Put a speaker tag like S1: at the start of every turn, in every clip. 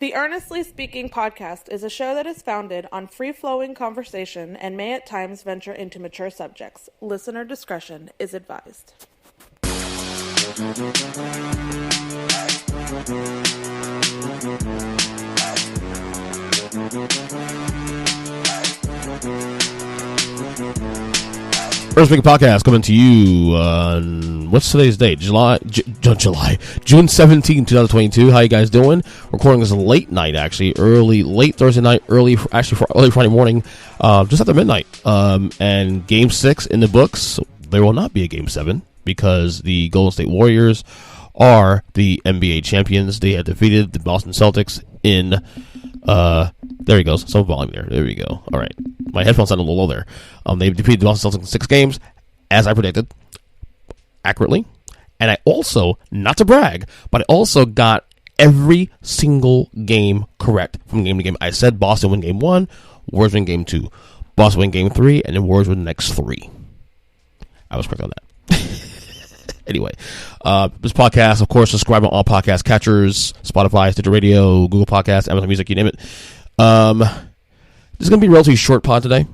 S1: The Earnestly Speaking podcast is a show that is founded on free-flowing conversation and may at times venture into mature subjects. Listener discretion is advised.
S2: Earnestly Speaking podcast coming to you on, what's today's date? June 17, 2022. How you guys doing? Recording this late night, actually. Late Thursday night, early Friday morning, just after midnight. And Game 6 in the books. There will not be a Game 7 because the Golden State Warriors are the NBA champions. They had defeated the Boston Celtics in, there he goes. Some volume there. There we go. All right. My headphones sound a little low there. They defeated the Boston Celtics in 6 games, as I predicted, accurately. And I also, not to brag, but I also got every single game correct from game to game. I said Boston win game 1, Warriors win game 2. Boston win game 3, and then Warriors win the next 3. I was correct on that. Anyway, this podcast, of course, subscribe on all podcast catchers, Spotify, Stitcher Radio, Google Podcasts, Amazon Music, you name it. This is going to be a relatively short pod today,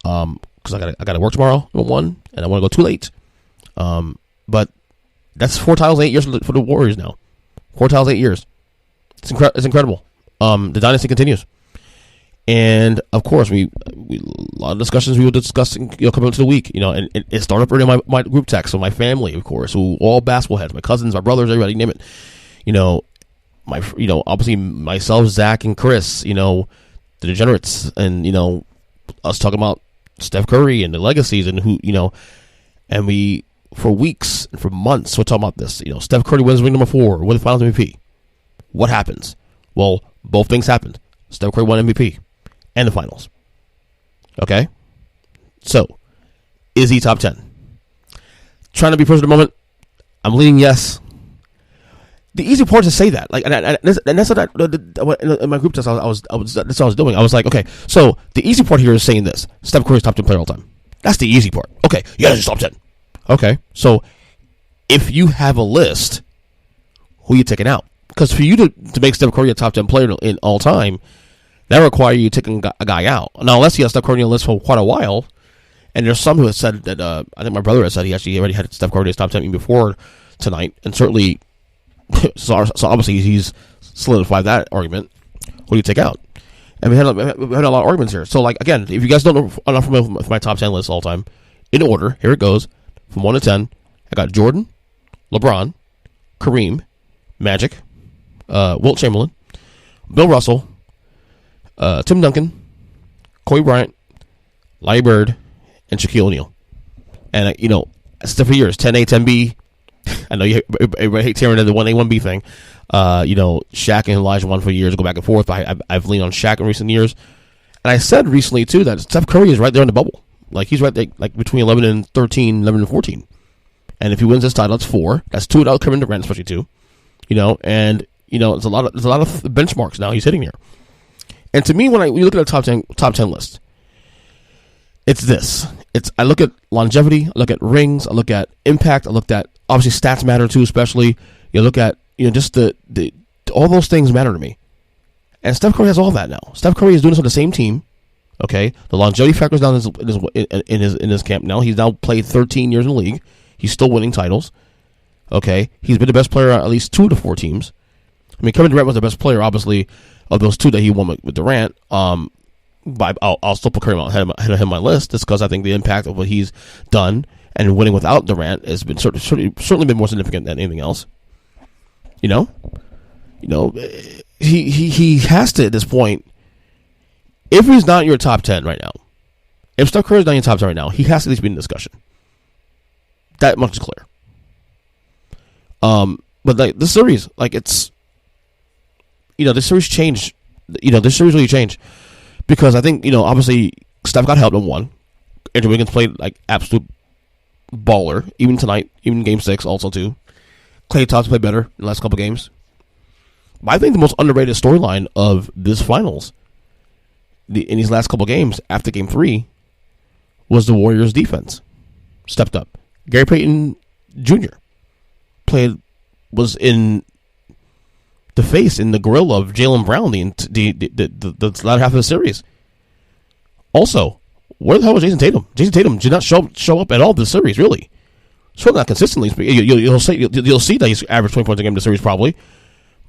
S2: because I got to work tomorrow at 1, and I want to go too late. But that's 4 titles in 8 years for the Warriors now. 4 titles, 8 years. It's incredible. The dynasty continues. And of course, a lot of discussions we will discuss, coming into the week, and it started up already in my group text, so my family, of course, who all basketball heads, my cousins, my brothers, everybody, name it. Obviously myself, Zach, and Chris, the degenerates, and us talking about Steph Curry and the legacies and who, and we, for weeks and for months, we're talking about this. Steph Curry wins ring number 4, win the Finals MVP. What happens? Well, both things happened. Steph Curry won MVP and the Finals. Okay, so is he top 10? Trying to be first at the moment. I'm leaning yes. The easy part is to say that, and that's what in my group test that's what I was doing. I was like, okay, so the easy part here is saying this: Steph Curry's top 10 player all time. That's the easy part. Okay, yeah, he's top 10. Okay, so if you have a list, who are you taking out? Because for you to make Steph Curry a top 10 player in all time, that requires you taking a guy out. Now, unless you have Steph Curry on your list for quite a while, and there's some who have said that, I think my brother has said he already had Steph Curry in his top 10 even before tonight, and certainly, so obviously he's solidified that argument. Who do you take out? And we had a lot of arguments here. So, again, if you guys don't know, I'm not familiar with my top 10 list all time, in order, here it goes, from 1 to 10, I got Jordan, LeBron, Kareem, Magic, Wilt Chamberlain, Bill Russell, Tim Duncan, Kobe Bryant, Larry Bird, and Shaquille O'Neal. And, Steph for years, 10A, 10B. I know everybody hates hearing the 1A, 1B thing. Shaq and Elijah won for years, go back and forth. I've leaned on Shaq in recent years. And I said recently, too, that Steph Curry is right there in the bubble. He's right there, between 11 and 13, 11 and 14. And if he wins this title, that's 4. That's 2 without Kevin Durant, especially 2. There's a lot of benchmarks now he's hitting here. And to me, when you look at a top 10 list, it's this. I look at longevity, I look at rings, I look at impact, I look at, obviously, stats matter too, especially. You look at, just the all those things matter to me. And Steph Curry has all that now. Steph Curry is doing this on the same team. Okay, the longevity factor is down in his camp now. He's now played 13 years in the league. He's still winning titles. Okay, he's been the best player on at least 2 of the 4 teams. I mean, Kevin Durant was the best player, obviously, of those 2 that he won with Durant. But I'll still put Curry ahead of him on my list, just because I think the impact of what he's done and winning without Durant has been certainly been more significant than anything else. He has to, at this point. If he's not in your top 10 right now, if Steph Curry is not in your top 10 right now, he has to at least be in the discussion. That much is clear. But this series, it's, this series changed. This series really changed because I think, obviously Steph got help in 1. Andrew Wiggins played absolute baller, even tonight, even Game 6, also too. Klay Thompson played better in the last couple games. But I think the most underrated storyline of this finals, in these last couple games after Game 3, was the Warriors' defense. Stepped up. Gary Payton Jr. was in the face and the gorilla of Jaylen Brown the latter half of the series. Also, where the hell was Jason Tatum? Jason Tatum did not show up at all this series, really. Certainly not consistently. You'll see that he's averaged 20 points a game in the series probably,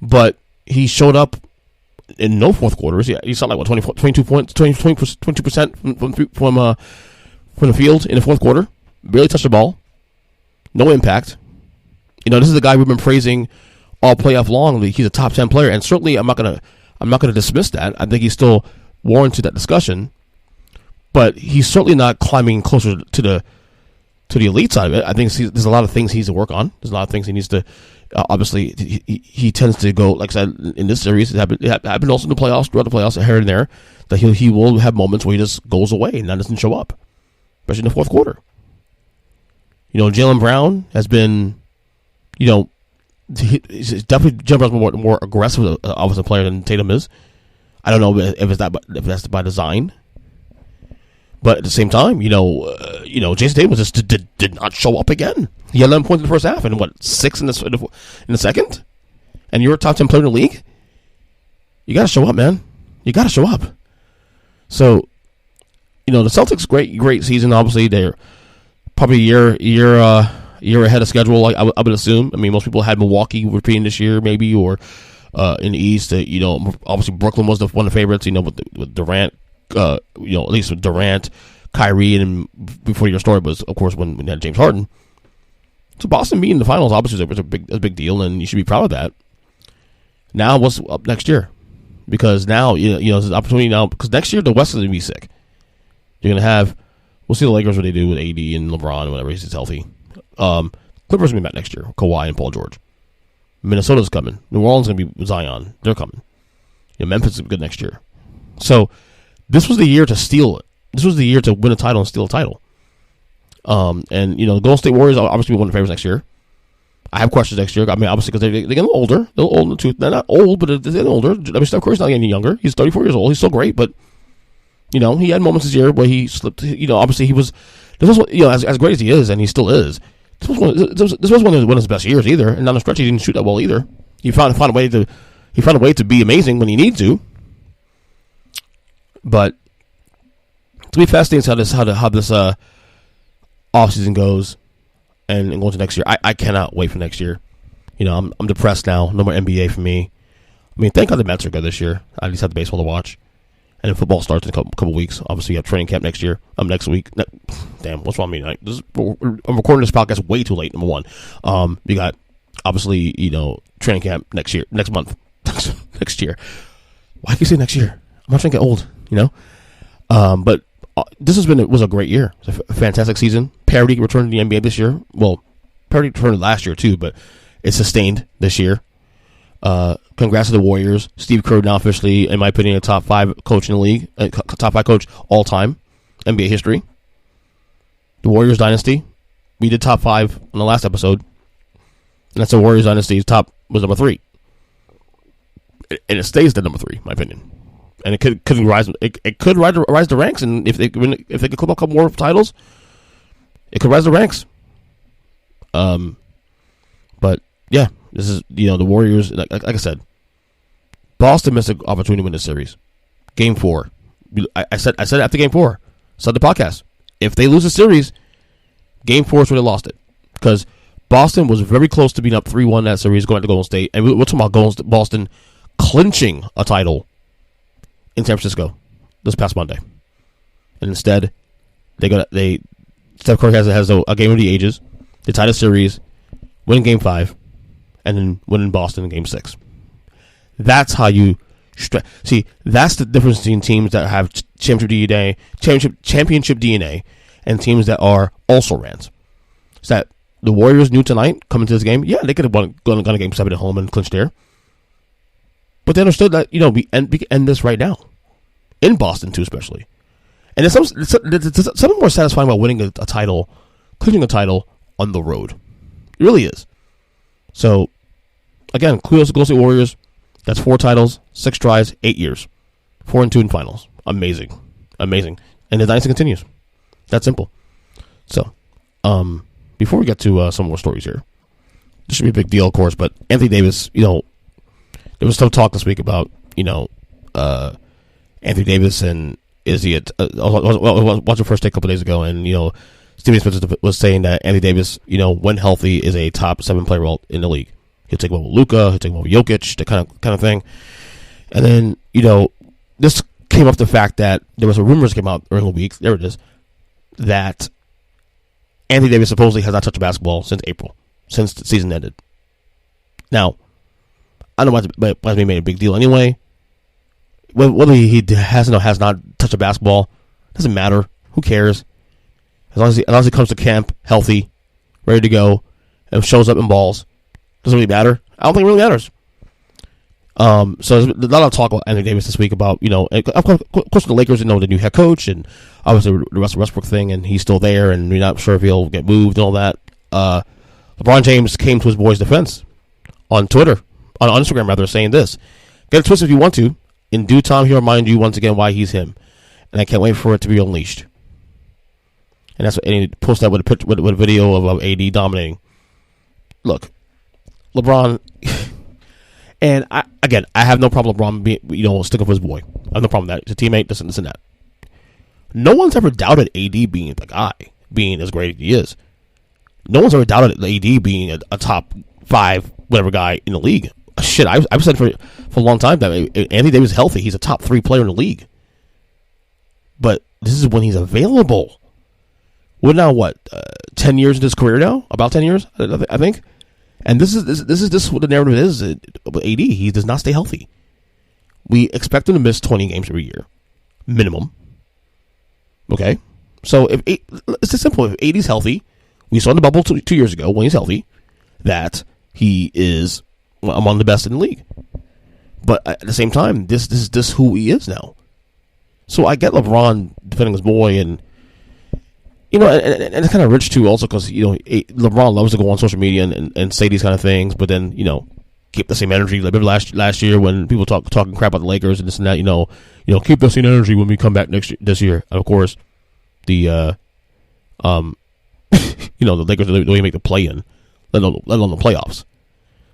S2: but he showed up in no fourth quarters. He shot like 22 points, 22% from the field in the fourth quarter. Barely touched the ball. No impact. This is the guy we've been praising all playoff long. He's a top 10 player, and certainly I'm not gonna dismiss that. I think he's still warranted that discussion, but he's certainly not climbing closer to the elite side of it. I think there's a lot of things he needs to work on. There's a lot of things he needs to. Obviously, he tends to go, like I said, in this series. It happened also in the playoffs, throughout the playoffs, here and there, that he will have moments where he just goes away and that doesn't show up, especially in the fourth quarter. Jaylen Brown has been, he's definitely Jaylen Brown's more aggressive offensive player than Tatum is. I don't know if that's by design. But at the same time, Jason Tatum just did not show up again. He had 11 points in the first half and 6 in the second. And you're a top 10 player in the league. You got to show up, man. You got to show up. So, the Celtics great season. Obviously, they're probably a year ahead of schedule. I would assume. I mean, most people had Milwaukee repeating this year, maybe, or in the East. Obviously Brooklyn was one of the favorites. With Durant. At least with Durant, Kyrie, and before your story was, of course, when we had James Harden. So Boston being in the finals obviously was a big deal, and you should be proud of that. Now, what's up next year? Because now, there's an opportunity now, because next year the West is going to be sick. You're going to have, we'll see the Lakers what they do with AD and LeBron and whatever, he's healthy. Clippers going to be back next year, Kawhi and Paul George. Minnesota's coming. New Orleans is going to be Zion. They're coming. Memphis is good next year. So, this was the year to steal it. This was the year to win a title and steal a title. The Golden State Warriors obviously will win the favorites next year. I have questions next year. I mean, obviously, because they're getting a little older. They're a little older, too. They're not old, but they're getting older. I mean, Steph Curry's not getting any younger. He's 34 years old. He's still great, but, he had moments this year where he slipped. Obviously, he was, this was as great as he is, and he still is, this was one of his best years either. And down the stretch, he didn't shoot that well either. He found a way to be amazing when he needed to. But to be fascinating how this offseason goes and going to next year. I cannot wait for next year. I'm depressed now. No more NBA for me. I mean, thank God the Mets are good this year. I at least have the baseball to watch. And then football starts in a couple weeks. Obviously, you have training camp next year. Next week. Damn, what's wrong with me? I'm recording this podcast way too late, number one. You got, obviously, training camp next month. Next year. Why do you say next year? I'm not trying to get old, But this was a great year. It's a fantastic season. Parity returned to the NBA this year. Well, parity returned last year too, but it's sustained this year. Congrats to the Warriors. Steve Kerr now officially, in my opinion, a top 5 coach in the league. Top 5 coach all time, NBA history. The Warriors dynasty. We did top 5 on the last episode, and that's the Warriors dynasty's top was number 3, and it stays at number 3, in my opinion. And it could rise. It could rise the ranks, and if they could clip up a couple more titles, it could rise the ranks. But yeah, this is the Warriors. Like I said, Boston missed an opportunity to win this series. Game 4, I said after Game 4, said the podcast. If they lose the series, Game 4 is where they lost it, because Boston was very close to being up 3-1 that series going to Golden State, and we're talking about Boston clinching a title in San Francisco this past Monday, and instead Steph Curry has a game of the ages. They tied a series, win Game 5, and then win in Boston in Game 6. That's how you see. That's the difference between teams that have championship DNA, and teams that are also rans. It's that the Warriors knew tonight coming to this game. Yeah, they could have gone to Game 7 at home and clinched there. But they understood that, we can end this right now. In Boston, too, especially. And there's something more satisfying about winning a title, clinching a title on the road. It really is. So, again, kudos to Golden State Warriors. That's 4 titles, 6 tries, 8 years. 4-2 in finals. Amazing. Amazing. And the dynasty continues. That simple. So, before we get to some more stories here, this should be a big deal, of course, but Anthony Davis, there was some talk this week about, Anthony Davis and is he I was watching First Take a couple days ago, and, Stephen Smith was saying that Anthony Davis, when healthy, is a top 7 player in the league. He'll take him over Luka, he'll take him over Jokic, that kind of thing. And then, this came up the fact that there was a rumors came out early in the week, there it is, that Anthony Davis supposedly has not touched a basketball since April, since the season ended. Now, I don't know why they made a big deal anyway. Whether he has or has not touched a basketball, doesn't matter. Who cares? As long as he comes to camp healthy, ready to go, and shows up in balls, doesn't really matter. I don't think it really matters. So there's a lot of talk about Anthony Davis this week about, of course the Lakers, the new head coach, and obviously the Russell Westbrook thing, and he's still there, and we're not sure if he'll get moved and all that. LeBron James came to his boy's defense on Twitter, on Instagram rather, saying this: "Get a twist if you want to. In due time, he'll remind you once again why he's him, and I can't wait for it to be unleashed." And that's what, and he posted that with a video of AD dominating. Look, LeBron, and I have no problem with LeBron being, sticking with his boy. I have no problem with that. He's a teammate, this and that. No one's ever doubted AD being the guy, being as great as he is. No one's ever doubted AD being a top 5 whatever guy in the league. Shit, I've said for a long time that Anthony Davis is healthy, he's a top 3 player in the league. But this is when he's available. We're now 10 years into his career now? About 10 years, I think. And this is what the narrative is. With AD, he does not stay healthy. We expect him to miss 20 games every year, minimum. Okay, so it's just simple. If AD's healthy, we saw in the bubble 2 years ago when he's healthy that he is among the best in the league. But at the same time, this is who he is now. So I get LeBron defending his boy, and and it's kind of rich too, also because LeBron loves to go on social media and say these kind of things, but then keep the same energy. Like last year when people talking crap about the Lakers and this and that, keep the same energy when we come back this year. And of course, the the Lakers don't even make the play-in, let alone the playoffs.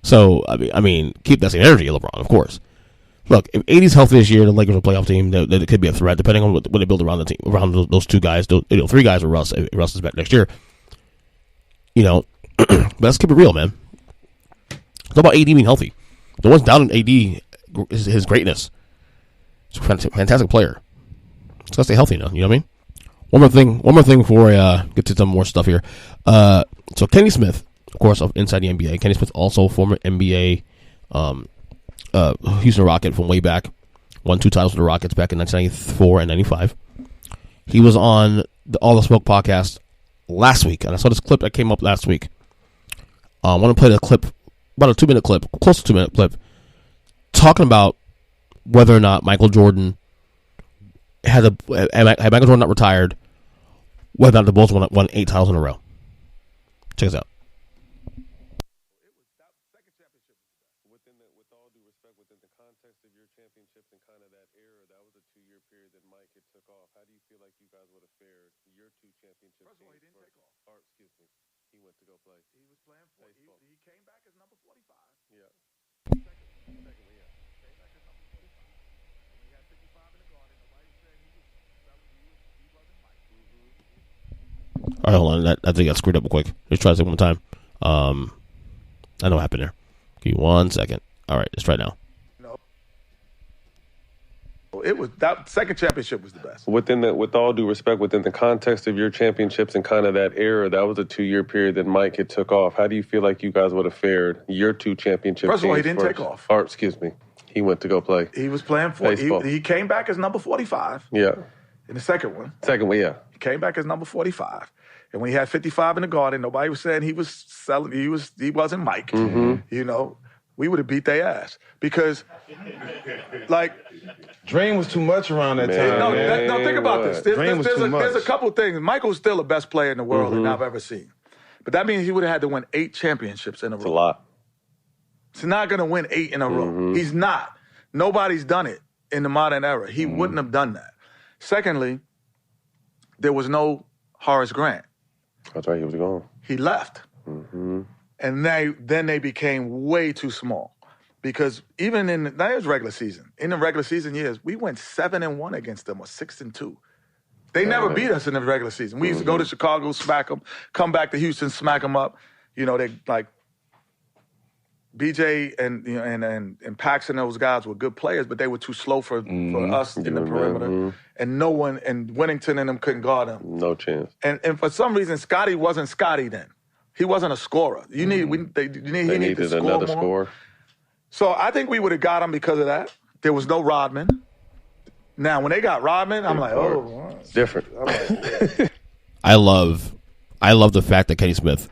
S2: So I mean, keep that same energy, LeBron, of course. Look, if AD's healthy this year, the Lakers are a playoff team. That it could be a threat, depending on what they build around the team, around those 2 guys. 3 guys with Russ. If Russ is back next year, but let's keep it real, man. It's about AD being healthy. No one's doubting AD his greatness. He's a fantastic player. He's gotta stay healthy now. You know what I mean? One more thing before I get to some more stuff here. So Kenny Smith, of course, of Inside the NBA. Kenny Smith, also former NBA. Houston Rocket from way back, won 2 titles with the Rockets back in 1994 and 95. He was on the All the Smoke podcast last week, and I saw this clip that came up last week. I want to play the clip, about a 2-minute clip, close to 2-minute clip, talking about whether or not Michael Jordan had Michael Jordan not retired, whether or not the Bulls won 8 titles in a row. Check this out. All right, hold on. I think I screwed up real quick. Let's try this one more time. I know what happened there. Give me 1 second. All right, let's try it now.
S3: It was that second championship was the best.
S4: With all due respect, within the context of your championships and kind of that era, that was a 2-year period that Mike had took off. How do you feel like you guys would have fared? Your 2 championships.
S3: First of all, he didn't take off.
S4: Or, excuse me, he went to go play.
S3: He was playing for. He came back as number 45.
S4: Yeah.
S3: In the second one.
S4: Second one, yeah.
S3: He came back as number 45. And when he had 55 in the Garden, nobody was saying he was selling. He wasn't Mike.
S4: Mm-hmm.
S3: We would have beat their ass because,
S5: Dream was too much around that time.
S3: No, think about this. There's a couple of things. Michael's still the best player in the world that I've ever seen. But that means he would have had to win 8 championships in a row.
S4: It's a lot.
S3: He's not going to win 8 in a row. He's not. Nobody's done it in the modern era. He wouldn't have done that. Secondly, there was no Horace Grant.
S4: That's right, he was gone.
S3: He left.
S4: Mm-hmm.
S3: And then they became way too small. because even that was regular season. In the regular season years, we went 7-1 against them or 6-2. They never beat us in the regular season. We used to go to Chicago, smack them, come back to Houston, smack them up. You know, they like BJ and Paxson, those guys were good players, but they were too slow for us in the perimeter. And no one, and Winnington and them couldn't guard them.
S4: No chance.
S3: And for some reason, Scotty wasn't Scotty then. He wasn't a scorer. He needed to score
S4: another
S3: more.
S4: scorer.
S3: So I think we would have got him because of that. There was no Rodman. Now, when they got Rodman, I'm like, oh.
S4: It's different.
S2: I love the fact that Kenny Smith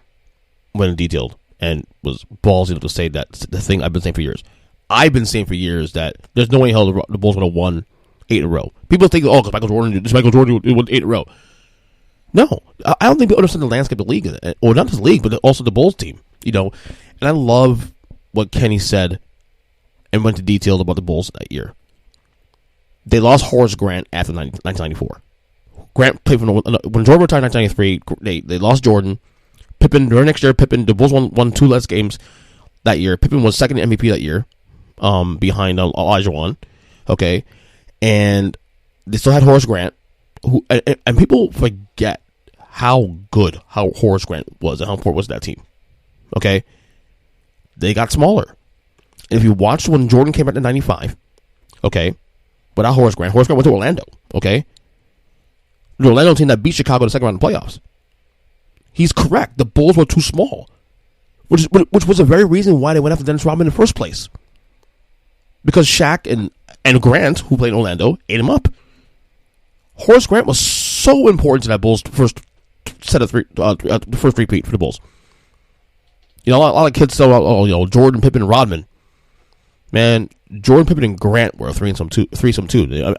S2: went in detailed and was ballsy enough to say that the thing I've been saying for years. I've been saying for years that there's no way in hell the Bulls would have won 8 in a row. People think, because Michael Jordan won 8 in a row. No, I don't think people understand the landscape of the league, or not just the league, but also the Bulls team. You know, and I love what Kenny said and went into detail about the Bulls that year. They lost Horace Grant after 1994. Grant played when Jordan retired in 1993. They lost Jordan. Pippen, during next year, the Bulls won 2 less games that year. Pippen was second MVP that year, behind Elijah Wan. Okay, and they still had Horace Grant, who and people forget how good Horace Grant was and how important was that team. Okay, they got smaller. And if you watched when Jordan came back in '95, okay, without Horace Grant went to Orlando. Okay, the Orlando team that beat Chicago in the second round of the playoffs. He's correct. The Bulls were too small, which was the very reason why they went after Dennis Rodman in the first place. Because Shaq and Grant, who played in Orlando, ate him up. Horace Grant was so important to that Bulls first set of first repeat for the Bulls. You know, a lot of kids say, Jordan, Pippen, and Rodman. Man, Jordan, Pippen, and Grant were a threesome too.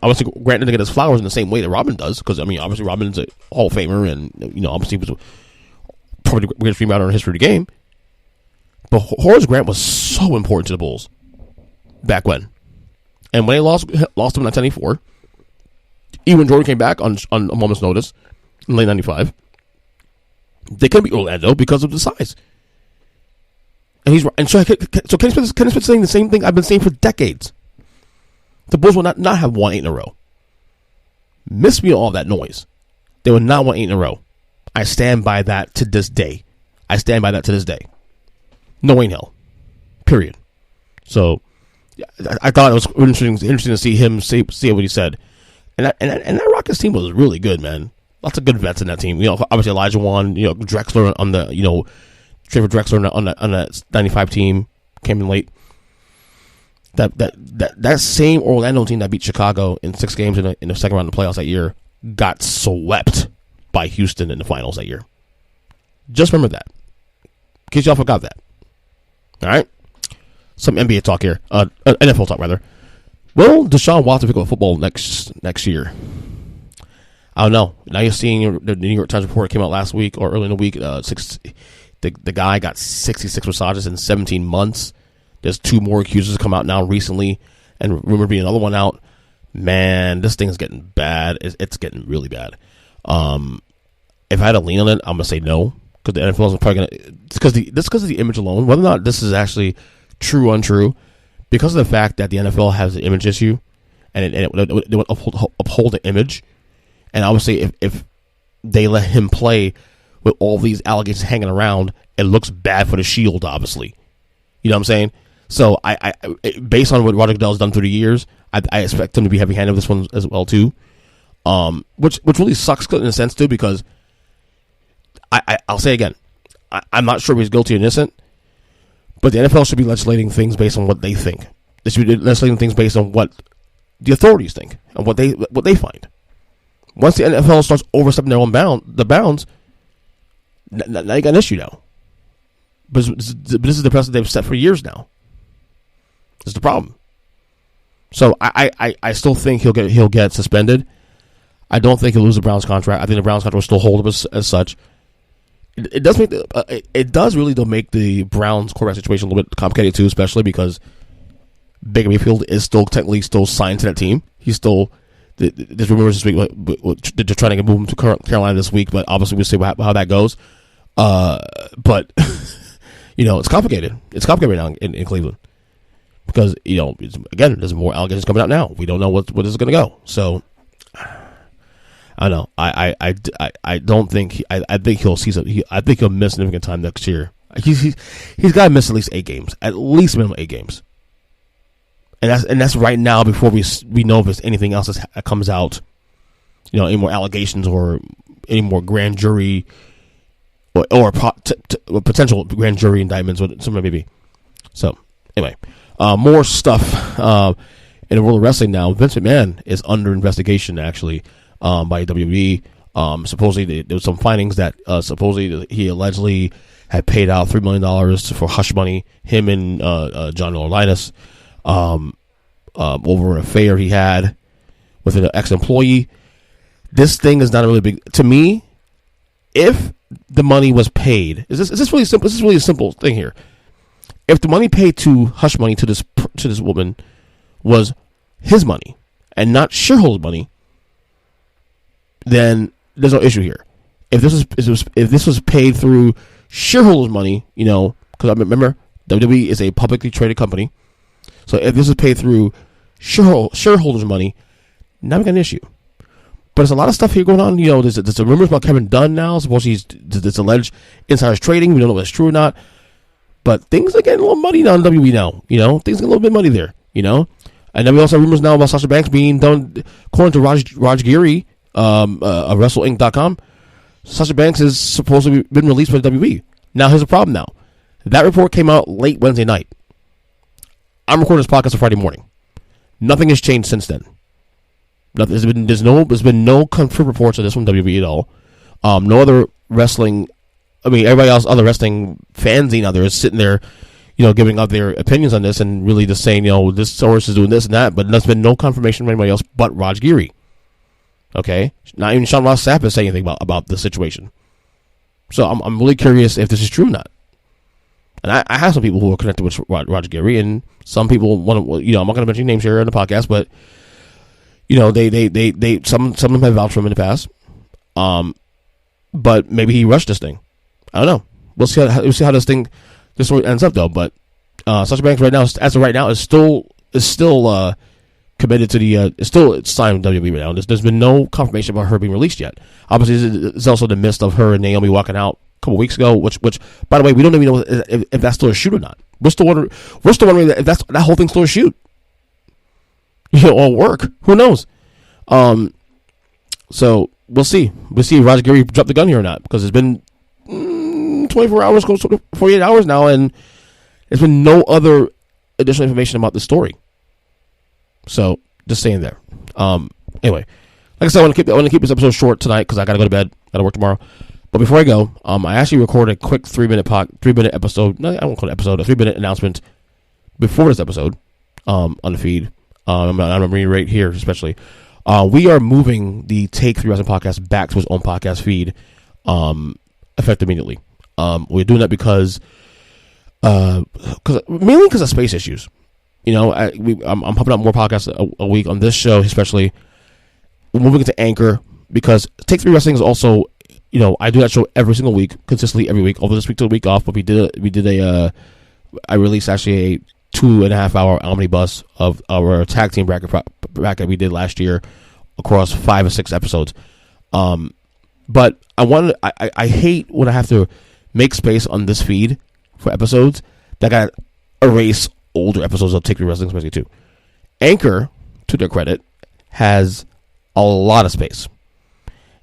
S2: Obviously, Grant didn't get his flowers in the same way that Rodman does, because obviously Rodman's a Hall of Famer, and obviously he was probably the greatest rebounder in the history of the game. But Horace Grant was so important to the Bulls back when, and when they lost him in 1994, even when Jordan came back on a moment's notice in late '95, they couldn't beat Orlando because of the size. And so Kenny Smith's saying the same thing I've been saying for decades. The Bulls will not have won 8 in a row. Miss me all that noise. They will not win 8 in a row. I stand by that to this day. No way in hell. Period. So I thought it was interesting to see him say what he said. And that Rockets team was really good, man. Lots of good vets in that team. Obviously Elijah Wan, Drexler on the Trevor Drexler on that 95 team came in late. That same Orlando team that beat Chicago in 6 games in the second round of the playoffs that year got swept by Houston in the finals that year. Just remember that, in case y'all forgot that. All right, some NBA talk here, NFL talk rather. Will Deshaun Watson pick up football next year? I don't know. Now you're seeing the New York Times report came out last week or early in the week. The guy got 66 massages in 17 months. There's 2 more accusers come out now recently, and rumored to be another one out. Man, this thing is getting bad. It's getting really bad. If I had to lean on it, I'm gonna say no, because the NFL is probably gonna because of the image alone. Whether or not this is actually true or untrue, because of the fact that the NFL has an image issue, and it would uphold the image, and obviously if they let him play with all these allegations hanging around, it looks bad for the Shield, obviously. You know what I'm saying? So I based on what Roger Goodell's done through the years, I expect him to be heavy-handed with this one as well too. Which really sucks in a sense too, because I'll say again, I'm not sure if he's guilty or innocent, but the NFL should be legislating things based on what they think. They should be legislating things based on what the authorities think and what they find. Once the NFL starts overstepping their own bounds, now you got an issue now. But this is the precedent they've set for years now. This is the problem. So I still think he'll get suspended. I don't think he'll lose the Browns contract. I think the Browns contract will still hold him as such. It does really though make the Browns quarterback situation a little bit complicated too, especially because Baker Mayfield is still technically signed to that team. He's still there's rumors this week they're trying to move him to Carolina this week, but obviously we'll see how that goes. But it's complicated. It's complicated right now in Cleveland. because again, there's more allegations coming out now. We don't know what is going to go. So I don't know. I don't think I think he'll see some. I think he'll miss significant time next year. He's got to miss at least 8 games, at least minimum 8 games, and that's right now before we know if there's anything else that comes out. Any more allegations or any more grand jury or potential grand jury indictments, what something maybe. So anyway, more stuff in the world of wrestling now. Vince McMahon is under investigation actually by WWE. Supposedly there was some findings that supposedly he allegedly had paid out $3 million for hush money. Him and John Laurinaitis over an affair he had with an ex-employee. This thing is not a really big to me. If the money was paid, is this really simple? This is really a simple thing here. If the money paid to hush money to this woman was his money and not shareholders' money, then there's no issue here. If this was paid through shareholders' money, because I remember WWE is a publicly traded company, so if this is paid through shareholders' money, now we got an issue. But there's a lot of stuff here going on. There's rumors about Kevin Dunn now. Supposedly there's alleged insiders trading. We don't know if it's true or not. But things are getting a little muddy now in WWE now. Things get a little bit muddy there. And then we also have rumors now about Sasha Banks being done. According to Raj Giri of WrestleInc.com, Sasha Banks has supposedly been released by the WWE. Now here's the problem now. That report came out late Wednesday night. I'm recording this podcast on Friday morning. Nothing has changed since then. There's been no confirmed reports of this from WWE at all. No other wrestling. Everybody else, other wrestling fanzine out there is sitting there, giving out their opinions on this and really just saying, this source is doing this and that. But there's been no confirmation from anybody else but Raj Giri. Okay, not even Sean Ross Sapp is saying anything about the situation. So I'm really curious if this is true or not. And I have some people who are connected with Raj Giri, and some people want to. I'm not going to mention names here on the podcast, but. They some of them have vouched for him in the past. But maybe he rushed this thing. I don't know. We'll see how this story ends up though. But Sasha Banks right now, as of right now, is still committed to the it's signed with WWE right now. There's been no confirmation about her being released yet. Obviously, it's also the midst of her and Naomi walking out a couple weeks ago. Which by the way, we don't even know if that's still a shoot or not. We're still wondering if that whole thing's still a shoot. Or work. Who knows? So we'll see. We'll see if Raj Giri dropped the gun here or not, because it's been 24 hours, close to 48 hours now, and there's been no other additional information about the story. So just saying there. Anyway, like I said, I want to keep this episode short tonight because I got to go to bed. Got to work tomorrow. But before I go, I actually recorded a quick 3-minute episode. No, I won't call it episode. A 3-minute announcement before this episode on the feed. I'm going to reiterate here, especially. We are moving the Take 3 Wrestling Podcast back to its own podcast feed, effective immediately. We're doing that because mainly because of space issues. I'm pumping out more podcasts a week on this show, especially. We're moving into Anchor because Take 3 Wrestling is also, I do that show every single week, consistently every week. Although this week took a week off, but I released actually a 2.5-hour omnibus of our tag team bracket we did last year across 5 or 6 episodes. But I hate when I have to make space on this feed for episodes that got erase older episodes of Take 3 Wrestling, especially too. Anchor, to their credit, has a lot of space.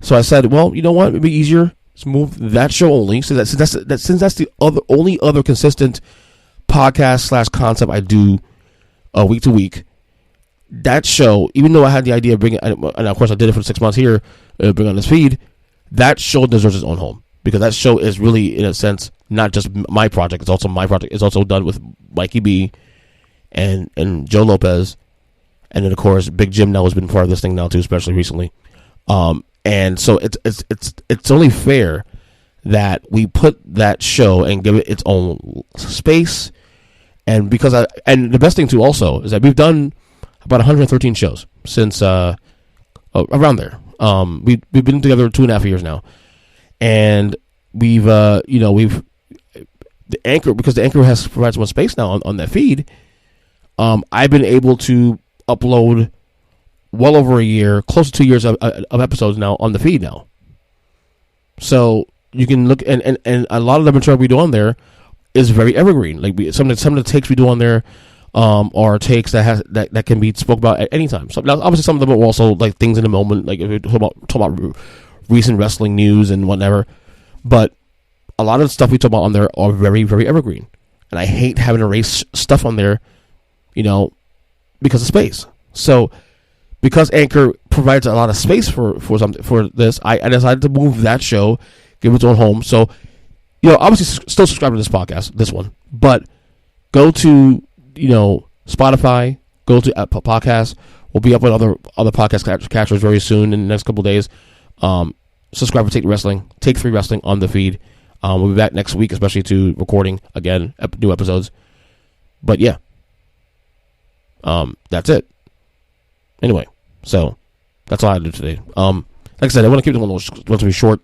S2: So I said, well, you know what? It'd be easier to move that show only, since that's the only other consistent podcast / concept I do week to week. That show, even though I had the idea of bringing, and of course I did it for 6 months here, bring on this feed, that show deserves its own home, because that show is really, in a sense, not just my project. It's also my project. It's also done with Mikey B and Joe Lopez, and then of course Big Jim now has been part of this thing now too, especially recently. And so it's only fair that we put that show and give it its own space. And because and the best thing too also is that we've done about 113 shows since around there. We've been together 2.5 years now, and we've the Anchor, because the Anchor has provided so much space now on that feed. I've been able to upload well over a year, close to 2 years of episodes now on the feed now. So you can look, and a lot of the material we do on there is very evergreen. Like some of the takes we do on there are takes that can be spoke about at any time. So obviously some of them are also like things in the moment, like if we talk about recent wrestling news and whatever. But a lot of the stuff we talk about on there are very, very evergreen. And I hate having to erase stuff on there, because of space. So because Anchor provides a lot of space for this, I decided to move that show, give it its own home. So, obviously still subscribe to this podcast, this one, but go to, Spotify, go to Apple Podcasts. We'll be up on other podcast catchers very soon in the next couple of days. Subscribe for Take 3 Wrestling on the feed. We'll be back next week, especially to recording again, new episodes. But yeah, that's it. Anyway, so that's all I do today. Like I said, I want to keep it relatively short.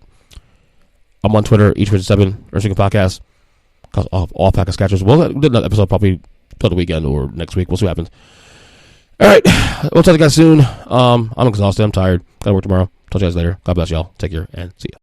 S2: I'm on Twitter, each57, Earnestly Podcast, because all podcast catchers. We'll do another episode probably till the weekend or next week. We'll see what happens. All right, we'll talk to you guys soon. I'm exhausted. I'm tired. Gotta work tomorrow. Talk to you guys later. God bless y'all. Take care and see ya.